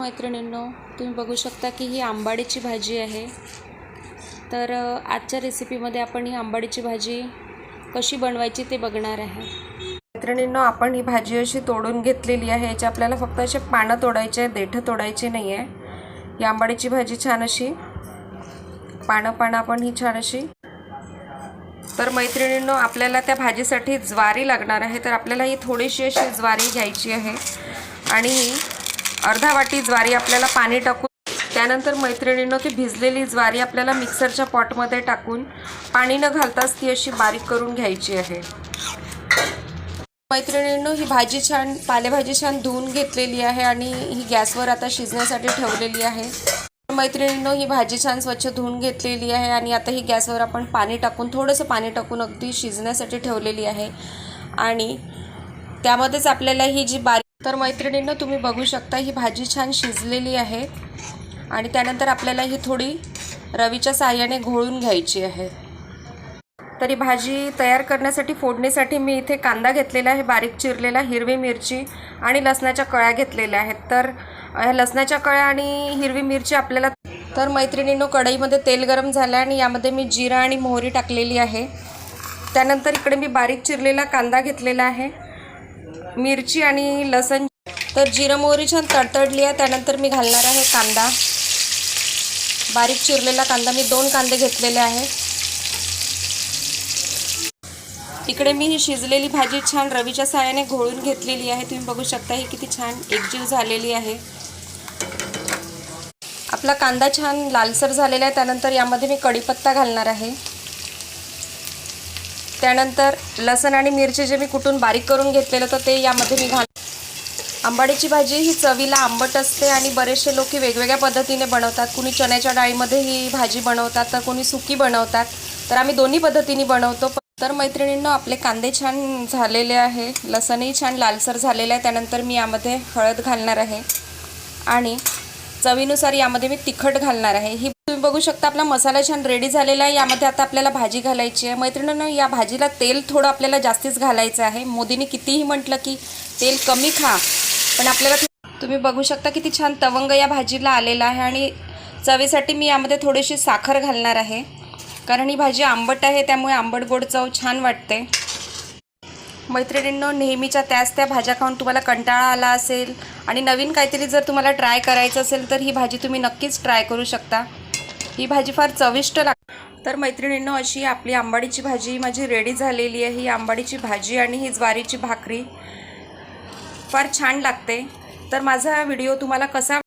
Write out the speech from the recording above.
मैत्रिणींनो, तुम्ही बघू शकता की ही आंबाडीची भाजी आहे। तर आजच्या रेसिपीमध्ये आपण ही आंबाडीची भाजी कशी बनवायची ते बघणार आहे। मैत्रिणींनो, आपण ही भाजी अशी तोडून घेतलेली आहे। याचे आपल्याला फक्त असे पानं तोडायचे आहेत, देठ तोडायचे नाही आहे। ही आंबाडीची भाजी छान अशी पानं आपण ही छान अशी। तर मैत्रिणींनो, आपल्याला त्या भाजीसाठी ज्वारी लागणार आहे। तर आपल्याला ही थोडीशी अशी ज्वारी घ्यायची आहे आणि अर्धा वाटी ज्वारी आपल्याला पाणी टाकून, त्यानंतर मैत्रिणींनो ती भिजलेली ज्वारी आपल्याला मिक्सरच्या पॉटमध्ये टाकून पाणी न घालताच ती अशी बारीक करून घ्यायची आहे। मैत्रिणींनो, ही भाजी छान पालेभाजी छान धुवून घेतलेली आहे आणि ही गॅसवर आता शिजण्यासाठी ठेवलेली आहे। मैत्रिणींनो, ही भाजी छान स्वच्छ धुवून घेतलेली आहे आणि आता ही गॅसवर आपण पाणी टाकून थोडंसं पाणी टाकून अगदी शिजण्यासाठी ठेवलेली आहे आणि त्यामध्येच आपल्याला ही जी तर मैत्रिणींनो, तुम्ही बघू शकता ही भाजी छान शिजलेली आहे आणि त्यानंतर आपल्याला ही थोडी रवीच्या साहाय्याने घोळून घ्यायची आहे। तरी भाजी तयार करण्यासाठी फोडणीसाठी मी इथे कांदा घेतलेला आहे बारीक चिरलेला, हिरवी मिरची आणि लसणाच्या कळ्या घेतलेल्या आहेत। तर लसणाच्या कळ्या आणि हिरवी मिरची आपल्याला, तर मैत्रिणींनो कढईमध्ये तेल गरम झालं आणि यामध्ये मी जिरा आणि मोहरी टाकलेली आहे। त्यानंतर इकडे मी बारीक चिरलेला कांदा घेतलेला आहे, मिरची आणि लसण। तर जिरा मोहरी छान तडतडली आहे, त्यानंतर मी घालणार आहे कांदा, बारीक चिरलेला कांदा। मी 2 कांदे घेतलेले आहे। इकडे मी ही शिजलेली भाजी छान रवीच्या साहाय्याने घोळून घेतलेली आहे। तुम्ही बघू शकता ही किती छान एकजीव झालेली आहे। आपला कांदा छान लालसर झालेला आहे। त्यानंतर यामध्ये मी कढीपत्ता घालणार आहे, त्यानंतर लसण आणि मिरची जे मी कुटून बारीक करून घेतलेलं होतं ते यामध्ये मी आंबाडीची भाजी ही चवीला आंबट असते आणि बरेचसे लोक वेगवेगळ्या पद्धतीने बनवतात। कुणी चण्याच्या डाळीमध्ये ही भाजी बनवतात, तर कोणी सुकी बनवतात। तर आम्ही दोन्ही पद्धतीने बनवतो। तर मैत्रिणींनो, आपले कांदे छान झालेले आहे, लसणही छान लालसर झालेलं आहे। त्यानंतर मी यामध्ये हळद घालणार आहे आणि चवीनुसार यामध्ये मी तिखट घालणार आहे। ही तुम्ही बघू शकता आपला मसाला छान रेडी झालेला आहे। यामध्ये आता आपल्याला भाजी घालायची आहे। मैत्रिणींनो, या भाजीला तेल थोडं आपल्याला जास्तीच घालायचं आहे। मोदींनी कितीही म्हटलं की तेल कमी खा, पण आपल्याला तुम्ही बघू शकता किती छान तवंग या भाजीला आलेला आहे। आणि चवीसाठी मी यामध्ये थोडीशी साखर घालणार आहे, कारण ही भाजी आंबट आहे, त्यामुळे आंबट गोड चव छान वाटते। मैत्रिणींनो, नेहमीच्या त्या भाज्या खाऊन तुम्हाला कंटाळा आला असेल आणि नवीन काहीतरी जर तुम्हाला ट्राय करायचं असेल तर ही भाजी तुम्ही नक्कीच ट्राय करू शकता। ही भाजी फार चविष्ट लागते। तर मैत्रिणींनो, अशी आपली आंबाडीची भाजी माझी रेडी झालेली आहे। ही आंबाडीची भाजी आणि ही ज्वारीची भाकरी फार छान लागते। तर माझा व्हिडिओ तुम्हाला कसा